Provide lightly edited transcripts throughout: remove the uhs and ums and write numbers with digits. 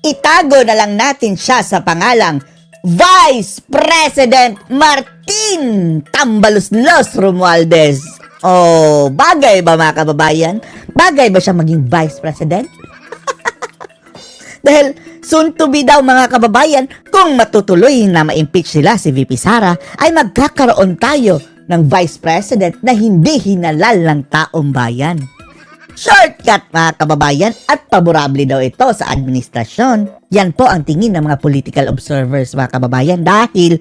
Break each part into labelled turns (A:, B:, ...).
A: itago na lang natin siya sa pangalang Vice President Martin Tambaloslos Romualdez. Oh, bagay ba mga kababayan? Bagay ba siya maging Vice President? Dahil soon to be daw mga kababayan, kung matutuloy na ma-impeach sila si VP Sara, ay magkakaroon tayo ng Vice President na hindi hinalal ng taong bayan. Shortcut mga kababayan at paborable daw ito sa administrasyon. Yan po ang tingin ng mga political observers mga kababayan dahil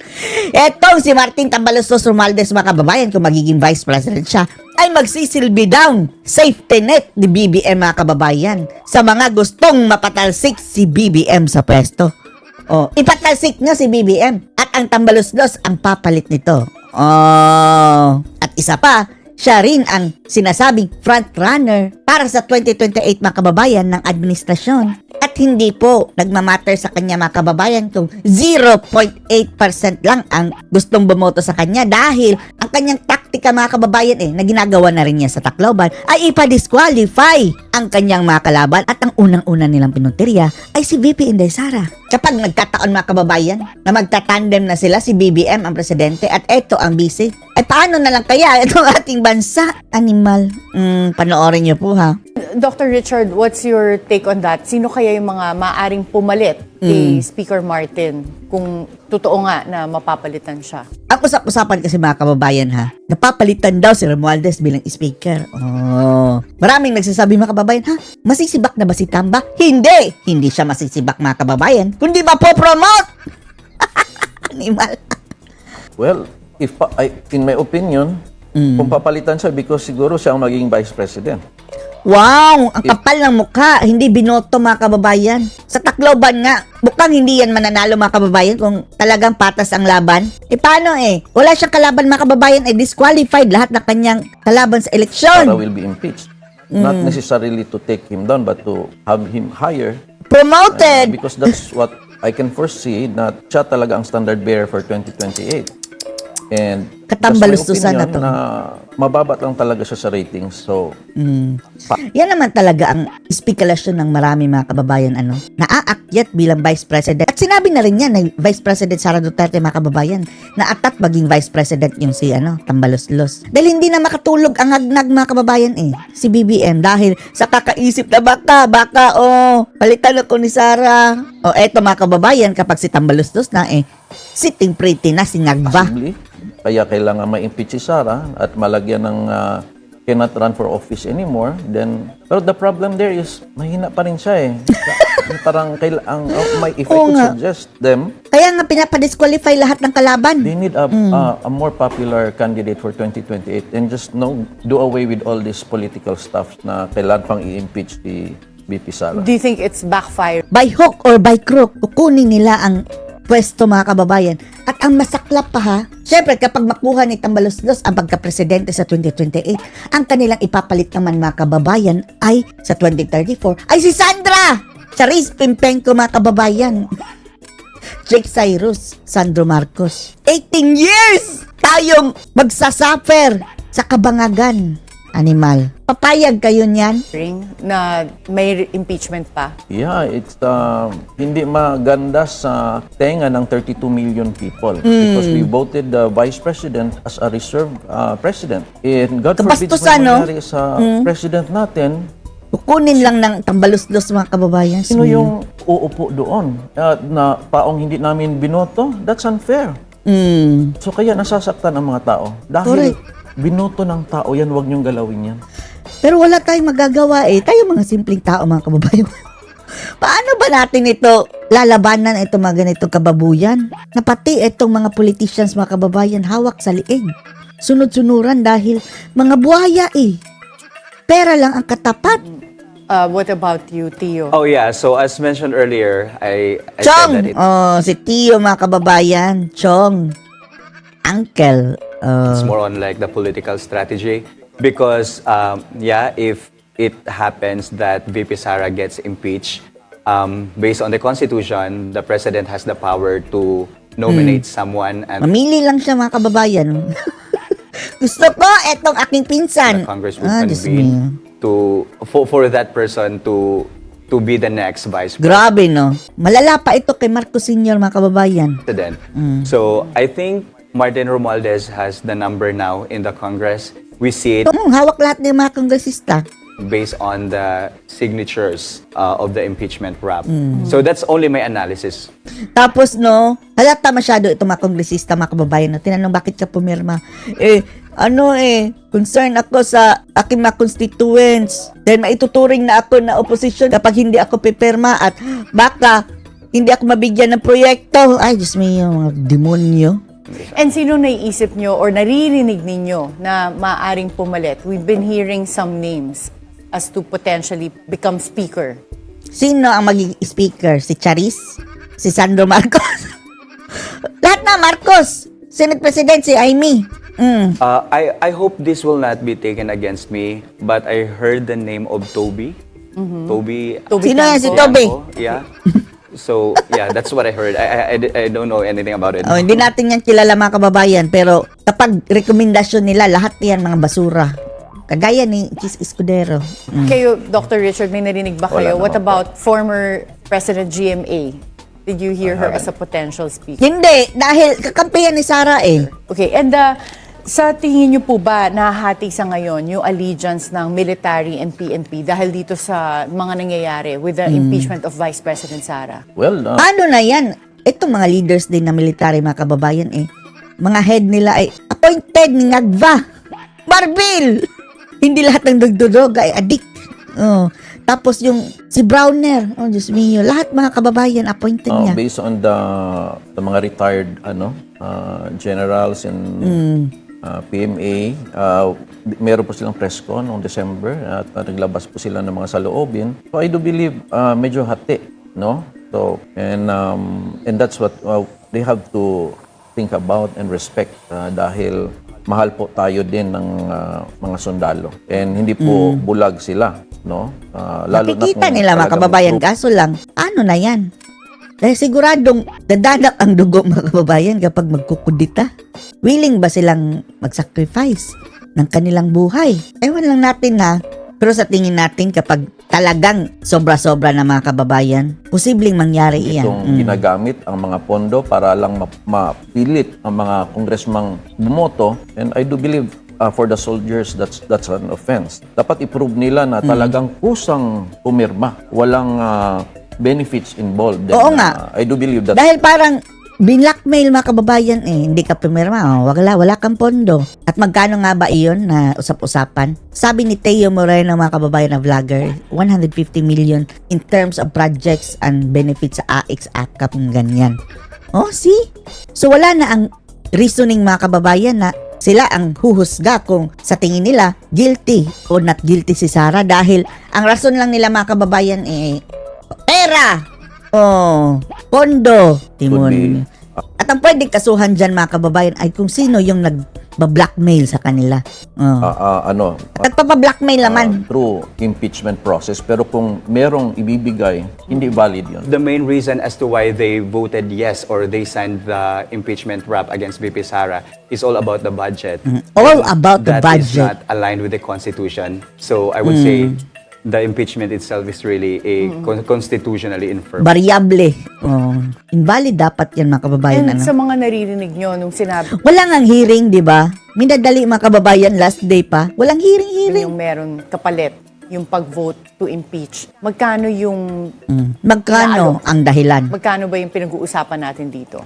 A: etong si Martin Tambaloslos Romualdez mga kababayan kung magiging Vice President siya ay magsisilbi daw safety net ni BBM mga kababayan sa mga gustong mapatalsik si BBM sa pwesto. Oh, ipatalsik niya si BBM at ang Tambaloslos ang papalit nito. Oh, at isa pa, siya rin ang sinasabing frontrunner para sa 2028 mga kababayan ng administrasyon. At hindi po nagmamatter sa kanya mga kababayan kung 0.8% lang ang gustong bumoto sa kanya dahil ang kanyang taktika mga kababayan na ginagawa na rin niya sa Tacloban ay ipa-disqualify ang kanyang mga kalaban at ang unang-una nilang pinunteriya ay si VP Inday Sara. Kapag nagkataon mga kababayan na magtatandem na sila si BBM ang presidente at eto ang vice, ay paano na lang kaya itong ating bansa? Animal. Panoorin niyo po ha.
B: Dr. Richard, what's your take on that? Sino kaya yung mga maaring pumalit kay Speaker Martin kung totoo nga na mapapalitan siya?
A: Ang usap-usapan kasi mga kababayan ha, napapalitan daw si Romualdez bilang speaker. Oh, maraming nagsasabi mga kababayan ha, masisibak na ba si Tamba? Hindi! Hindi siya masisibak mga kababayan, kundi mapopromote! Animal.
C: Well, in my opinion, kung papalitan siya because siguro siya ang magiging Vice President.
A: Wow! Ang kapal ng mukha. Hindi binoto mga kababayan. Sa Tacloban nga, mukhang hindi yan mananalo mga kababayan kung talagang patas ang laban. Paano wala siyang kalaban mga kababayan, disqualified lahat ng kanyang kalaban sa eleksyon.
C: Sara will be impeached. Not necessarily to take him down, but to have him higher.
A: Promoted!
C: Because that's what I can foresee, na siya talaga ang standard bearer for 2028. And
A: Katambalustusan na to.
C: Na mababat lang talaga siya sa ratings. So,
A: yan naman talaga ang spekulasyon ng marami mga kababayan naaakyat bilang Vice President. At sinabi na rin yan na Vice President Sara Duterte mga kababayan na atat maging Vice President yung si Tambaloslos. Dahil hindi na makatulog ang hagnag mga kababayan si BBM dahil sa kakaisip na baka palitan ako ni Sara. Eto mga kababayan kapag si Tambaloslos na sitting pretty na sinagba.
C: possibly, kaya kailangan ma-impeach si Sara at malagyan ng cannot run for office anymore. Then, but the problem there is, mahina pa rin siya Parang if I could suggest them,
A: Kaya nga pinapadisqualify lahat ng kalaban.
C: they need a more popular candidate for 2028 and just do away with all this political stuff na kailangan pang i-impeach si VP Sara.
B: Do you think it's backfire?
A: By hook or by crook, kukunin nila ang pwesto mga kababayan. At ang masaklap pa syempre kapag makuha ni Tambaloslos ang pagka-presidente sa 2028, ang kanilang ipapalit naman mga kababayan ay sa 2034 ay si Sandra! Charis Pimpenko mga kababayan. Jake Cyrus, Sandro Marcos. 18 years tayong magsasuffer sa kabangagan. Animal. Papayag kayo niyan?
B: Na may impeachment pa?
C: Yeah, it's hindi maganda sa tenga ng 32 million people because we voted the vice president as a reserve president. And God forbid
A: Kabastusan,
C: mangyari sa president natin,
A: Kukunin lang ng Tambaloslos mga kababayan.
C: sino yung uupo doon na paong hindi namin binoto? That's unfair. So kaya nasasaktan ang mga tao. Dahil binoto ng tao yan, huwag niyong galawin yan.
A: Pero wala tayong magagawa Tayo mga simpleng tao mga kababayan. Paano ba natin ito lalabanan itong mga ganitong kababuyan? Na pati itong mga politicians mga kababayan hawak sa liig. Sunod-sunuran dahil mga buhaya Pera lang ang katapat.
B: What about you, Tio?
D: Oh yeah, so as mentioned earlier, I
A: Chong!
D: said that
A: Si Tio mga kababayan. Chong. Uncle.
D: it's more on like the political strategy because if it happens that VP Sara gets impeached, based on the Constitution, the President has the power to nominate someone and
A: Mamili lang siya mga kababayan. Gusto ko etong aking pinsan.
D: the Congress would
A: Diyos
D: convene
A: mio.
D: for that person to to be the next vice
A: Grabe, no? Malala pa ito kay Marcos Sr., mga kababayan.
D: president. So I think Martin Romualdez has the number now in the Congress. We see it
A: Hawak lahat ng mga kongresista.
D: based on the signatures of the impeachment rap. So that's only my analysis.
A: Tapos, no, halata masyado itong mga kongresista, mga kababayan, no? Tinanong, bakit ka pumirma? Concern ako sa aking mga constituents. Then, maituturing na ako na opposition kapag hindi ako pipirma at baka hindi ako mabigyan ng proyekto. Ay, Diyos me, mga demonyo.
B: And sino naiisip nyo or naririnig ninyo na maaring pumalit? We've been hearing some names as to potentially become speaker.
A: Sino ang magiging speaker? Si Charis? Si Sandro Marcos? Lahat na, Marcos! Senate President, si Amy.
D: I hope this will not be taken against me, but I heard the name of Toby. Toby.
A: Sino yan si
B: Campo.
A: Toby?
D: Yeah. So, yeah, that's what I heard. I don't know anything about it.
A: Oh, hindi natin yan kilala, mga kababayan, pero kapag rekomendasyon nila, lahat yan mga basura. Kagaya ni Chis Escudero.
B: Kayo, Dr. Richard, may narinig ba kayo?
C: Wala
B: What
C: naman
B: about former President GMA? Did you hear her as a potential speaker?
A: Hindi, dahil kakampihan ni Sara eh.
B: Okay, and sa tingin niyo po ba nahati sa ngayon yung allegiance ng military and PNP dahil dito sa mga nangyayari with the impeachment of Vice President Sara?
C: Well,
A: Paano na yan? Itong mga leaders din na military, mga kababayan eh. Mga head nila ay appointed ni Ngagva. Marbil! Hindi lahat ng dugdudog ay addict. Oh. Tapos yung si Browner, oh Diyos mio, lahat mga kababayan appointed niya.
C: based on the mga retired generals and PMA, meron po silang press con noong December at naglabas po sila ng mga saloobin. So I do believe medyo hati, no? So and that's what they have to think about and respect dahil mahal po tayo din ng mga sundalo. And hindi po bulag sila, no? Lalo
A: Nakikita
C: na kung
A: nila mga
C: talagang
A: kababayan,
C: group-
A: kaso lang, ano na yan? Dahil siguradong dadanak ang dugo mga kababayan kapag magkukudita. Willing ba silang mag-sacrifice ng kanilang buhay? Ewan lang natin ha. Pero sa tingin natin kapag talagang sobra-sobra na mga kababayan, posibleng mangyari iyan.
C: itong ginagamit ang mga pondo para lang mapilit ang mga kongresmang bumoto. And I do believe for the soldiers, that's an offense. Dapat i-prove nila na talagang kusang pumirma. Walang benefits involved. Then,
A: Oo nga.
C: I do believe that
A: Dahil parang binlockmail mga kababayan eh, hindi ka pumirma, wala kang pondo. At magkano nga ba iyon na usap-usapan? Sabi ni Teo Moreno mga kababayan na vlogger, 150 million in terms of projects and benefits sa AX, ACAP, ganyan. Oh, see? So wala na ang reasoning mga kababayan na sila ang huhusga kung sa tingin nila guilty o not guilty si Sara dahil ang rason lang nila mga kababayan eh, pera! Oh, pondo. Timon. At ang pwedeng kasuhan dyan mga kababayan ay kung sino yung nag-blackmail sa kanila. Oh. At nagpapa-blackmail naman.
C: through impeachment process. Pero kung merong ibibigay, hindi valid yun.
D: The main reason as to why they voted yes or they signed the impeachment rap against VP Sara is all about the budget.
A: All about the
D: That is
A: budget.
D: not aligned with the Constitution. So I would say the impeachment itself is really a constitutionally infirm.
A: Variable. Oh. Invalid dapat yan mga kababayan.
B: And
A: Ano?
B: sa mga naririnig nyo nung sinabi
A: Walang ang hearing, di ba? Minadali mga kababayan, last day pa. Walang hearing.
B: yung meron kapalit, yung pag-vote to impeach, magkano yung
A: Magkano ang dahilan?
B: magkano ba yung pinag-uusapan natin dito?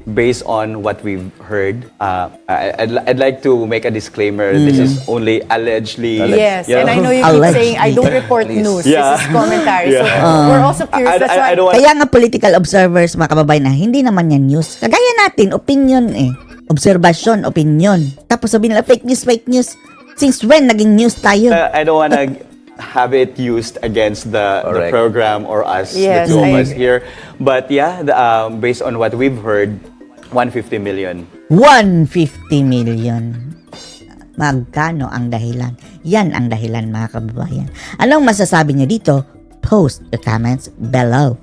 D: Based on what we've heard, I'd like to make a disclaimer. This is only allegedly.
B: Yes,
D: you
B: and I know you keep
A: Allegedly.
B: saying, I don't report news.
D: Yeah.
B: This is commentary. So,
D: Yeah.
B: we're also curious. That's why
D: I don't want
A: Kaya nga political observers, mga kababayan, na hindi naman yan news. Kagaya natin, opinion eh. Observation, opinion. Tapos sabihin nila, fake news. Since when naging news tayo?
D: I don't want to have it used against the
C: Correct.
D: program or us,
B: Yes,
D: the two of
B: I
D: us
B: agree.
D: here. But yeah, based on what we've heard, 150 million.
A: 150 million. Magkano ang dahilan? Yan ang dahilan mga kababayan. Anong masasabi niyo dito? Post your comments below.